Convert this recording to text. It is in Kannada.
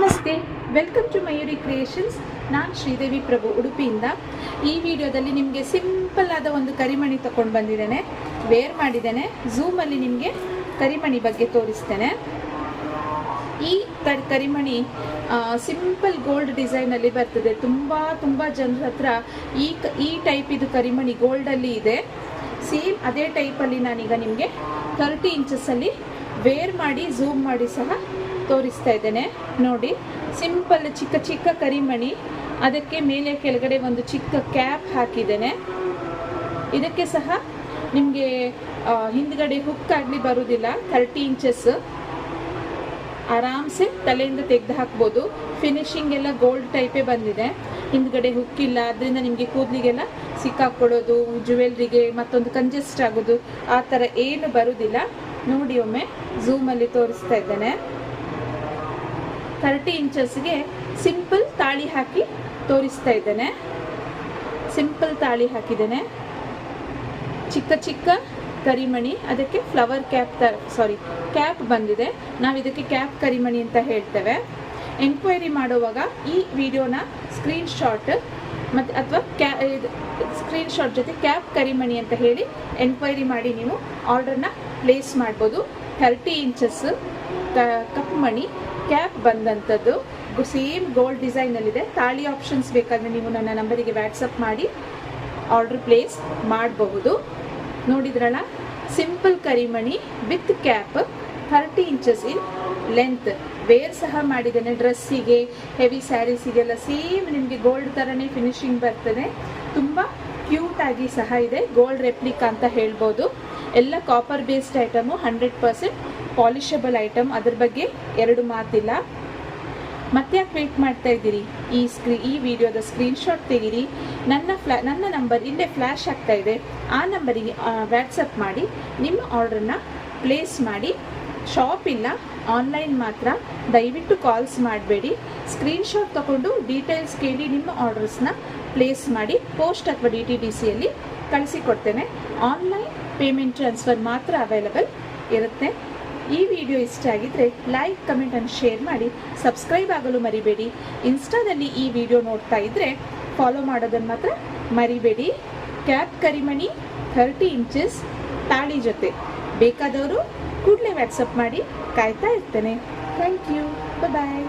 ನಮಸ್ತೆ, ವೆಲ್ಕಮ್ ಟು ಮಯೂರಿ ಕ್ರಿಯೇಷನ್ಸ್. ನಾನು ಶ್ರೀದೇವಿ ಪ್ರಭು ಉಡುಪಿಯಿಂದ. ಈ ವಿಡಿಯೋದಲ್ಲಿ ನಿಮಗೆ ಸಿಂಪಲ್ ಆದ ಒಂದು ಕರಿಮಣಿ ತಗೊಂಡು ಬಂದಿದ್ದೇನೆ, ವೇರ್ ಮಾಡಿದ್ದೇನೆ. ಝೂಮಲ್ಲಿ ನಿಮಗೆ ಕರಿಮಣಿ ಬಗ್ಗೆ ತೋರಿಸ್ತೇನೆ. ಈ ಕರಿಮಣಿ ಸಿಂಪಲ್ ಗೋಲ್ಡ್ ಡಿಸೈನಲ್ಲಿ ಬರ್ತದೆ. ತುಂಬ ಜನರ ಹತ್ರ ಈ ಟೈಪ್ ಇದು ಕರಿಮಣಿ ಗೋಲ್ಡಲ್ಲಿ ಇದೆ. ಸೇಮ್ ಅದೇ ಟೈಪಲ್ಲಿ ನಾನೀಗ ನಿಮಗೆ 30 ಇಂಚಸ್ಸಲ್ಲಿ ವೇರ್ ಮಾಡಿ ಝೂಮ್ ಮಾಡಿ ಸಹ ತೋರಿಸ್ತಾ ಇದ್ದೇನೆ. ನೋಡಿ, ಸಿಂಪಲ್ ಚಿಕ್ಕ ಚಿಕ್ಕ ಕರಿಮಣಿ, ಅದಕ್ಕೆ ಮೇಲೆ ಕೆಳಗಡೆ ಒಂದು ಚಿಕ್ಕ ಕ್ಯಾಪ್ ಹಾಕಿದ್ದೇನೆ. ಇದಕ್ಕೆ ಸಹ ನಿಮಗೆ ಹಿಂದ್ಗಡೆ ಹುಕ್ ಆಗಲಿ ಬರುವುದಿಲ್ಲ. 30 ಇಂಚಸ್ ಆರಾಮ್ಸೆ ತಲೆಯಿಂದ ತೆಗೆದು ಹಾಕ್ಬೋದು. ಫಿನಿಶಿಂಗ್ ಎಲ್ಲ ಗೋಲ್ಡ್ ಟೈಪೇ ಬಂದಿದೆ. ಹಿಂದ್ಗಡೆ ಹುಕ್ಕಿಲ್ಲ, ಅದರಿಂದ ನಿಮಗೆ ಕೂದಲಿಗೆಲ್ಲ ಸಿಕ್ಕಾಕೊಳ್ಳೋದು, ಜ್ಯುವೆಲ್ರಿಗೆ ಮತ್ತೊಂದು ಕಂಜೆಸ್ಟ್ ಆಗೋದು ಆ ಥರ ಏನು ಬರುವುದಿಲ್ಲ. ನೋಡಿ, ಒಮ್ಮೆ ಝೂಮಲ್ಲಿ ತೋರಿಸ್ತಾ ಇದ್ದೇನೆ. 30 ಇಂಚಸ್ಗೆ ಸಿಂಪಲ್ ತಾಳಿ ಹಾಕಿ ತೋರಿಸ್ತಾ ಇದ್ದೇನೆ. ಸಿಂಪಲ್ ತಾಳಿ ಹಾಕಿದ್ದೇನೆ. ಚಿಕ್ಕ ಚಿಕ್ಕ ಕರಿಮಣಿ, ಅದಕ್ಕೆ ಫ್ಲವರ್ ಕ್ಯಾಪ್ ಬಂದಿದೆ. ನಾವು ಇದಕ್ಕೆ ಕ್ಯಾಪ್ ಕರಿಮಣಿ ಅಂತ ಹೇಳ್ತೇವೆ. ಎಂಕ್ವೈರಿ ಮಾಡುವಾಗ ಈ ವಿಡಿಯೋನ ಸ್ಕ್ರೀನ್ಶಾಟ್ ಮತ್ತು ಅಥವಾ ಸ್ಕ್ರೀನ್ಶಾಟ್ ಜೊತೆ ಕ್ಯಾಪ್ ಕರಿಮಣಿ ಅಂತ ಹೇಳಿ ಎಂಕ್ವೈರಿ ಮಾಡಿ ನೀವು ಆರ್ಡರ್ನ ಪ್ಲೇಸ್ ಮಾಡ್ಬೋದು. 30 ಇಂಚಸ್ ಕಪ್ ಮಣಿ ಕ್ಯಾಪ್ ಬಂದಂಥದ್ದು, ಸೇಮ್ ಗೋಲ್ಡ್ ಡಿಸೈನಲ್ಲಿದೆ. ತಾಳಿ ಆಪ್ಷನ್ಸ್ ಬೇಕಾದರೆ ನೀವು ನನ್ನ ನಂಬರಿಗೆ ವಾಟ್ಸಪ್ ಮಾಡಿ ಆರ್ಡರ್ ಪ್ಲೇಸ್ ಮಾಡಬಹುದು. ನೋಡಿದ್ರಲ್ಲ, ಸಿಂಪಲ್ ಕರಿಮಣಿ with cap, 30 inches in length. Wear ಸಹ ಮಾಡಿದ್ದೇನೆ. ಡ್ರೆಸ್ಸಿಗೆ, ಹೆವಿ ಸ್ಯಾರೀಸಿಗೆಲ್ಲ ಸೇಮ್ ನಿಮಗೆ ಗೋಲ್ಡ್ ಥರನೇ ಫಿನಿಶಿಂಗ್ ಬರ್ತದೆ. ತುಂಬ ಕ್ಯೂಟಾಗಿ ಸಹ ಇದೆ. ಗೋಲ್ಡ್ ರೆಪ್ಲಿಕಾ ಅಂತ ಹೇಳ್ಬೋದು. ಎಲ್ಲ ಕಾಪರ್ ಬೇಸ್ಡ್ ಐಟಮು, 100% ಪಾಲಿಷಬಲ್ ಐಟಮ್. ಅದ್ರ ಬಗ್ಗೆ ಎರಡು ಮಾತಿಲ್ಲ. ಮತ್ತೆ ಯಾಕೆ ವೇಟ್ ಮಾಡ್ತಾ ಇದ್ದೀರಿ? ಈ ವಿಡಿಯೋದ ಸ್ಕ್ರೀನ್ಶಾಟ್ ತೆಗೀರಿ. ನನ್ನ ನಂಬರ್ ಇಲ್ಲೇ ಫ್ಲ್ಯಾಶ್ ಆಗ್ತಾ ಇದೆ. ಆ ನಂಬರಿಗೆ ವಾಟ್ಸಪ್ ಮಾಡಿ ನಿಮ್ಮ ಆರ್ಡ್ರನ್ನ ಪ್ಲೇಸ್ ಮಾಡಿ. ಶಾಪ್ ಇಲ್ಲ, ಆನ್ಲೈನ್ ಮಾತ್ರ. ದಯವಿಟ್ಟು ಕಾಲ್ಸ್ ಮಾಡಬೇಡಿ. ಸ್ಕ್ರೀನ್ಶಾಟ್ ತಗೊಂಡು ಡೀಟೇಲ್ಸ್ ಕೇಳಿ ನಿಮ್ಮ ಆರ್ಡರ್ಸ್ನ ಪ್ಲೇಸ್ ಮಾಡಿ. ಪೋಸ್ಟ್ ಅಥವಾ DTDCಯಲ್ಲಿ ಕಳಿಸಿಕೊಡ್ತೇನೆ. ಆನ್ಲೈನ್ ಪೇಮೆಂಟ್ ಟ್ರಾನ್ಸ್ಫರ್ ಮಾತ್ರ ಅವೈಲಬಲ್ ಇರುತ್ತೆ. ಈ ವಿಡಿಯೋ ಇಷ್ಟ ಆಗಿದ್ದರೆ ಲೈಕ್, ಕಮೆಂಟ್ ಆ್ಯಂಡ್ ಶೇರ್ ಮಾಡಿ. ಸಬ್ಸ್ಕ್ರೈಬ್ ಆಗಲು ಮರಿಬೇಡಿ. ಇನ್ಸ್ಟಾದಲ್ಲಿ ಈ ವಿಡಿಯೋ ನೋಡ್ತಾ ಇದ್ದರೆ ಫಾಲೋ ಮಾಡೋದನ್ನು ಮಾತ್ರ ಮರಿಬೇಡಿ. ಕ್ಯಾಪ್ ಕರಿಮಣಿ 30 ಇಂಚಸ್ ತಾಳಿ ಜೊತೆ ಬೇಕಾದವರು ಕೂಡಲೇ ವಾಟ್ಸಪ್ ಮಾಡಿ. ಕಾಯ್ತಾ ಇರ್ತೇನೆ. Thank you. ಬಾಯ್.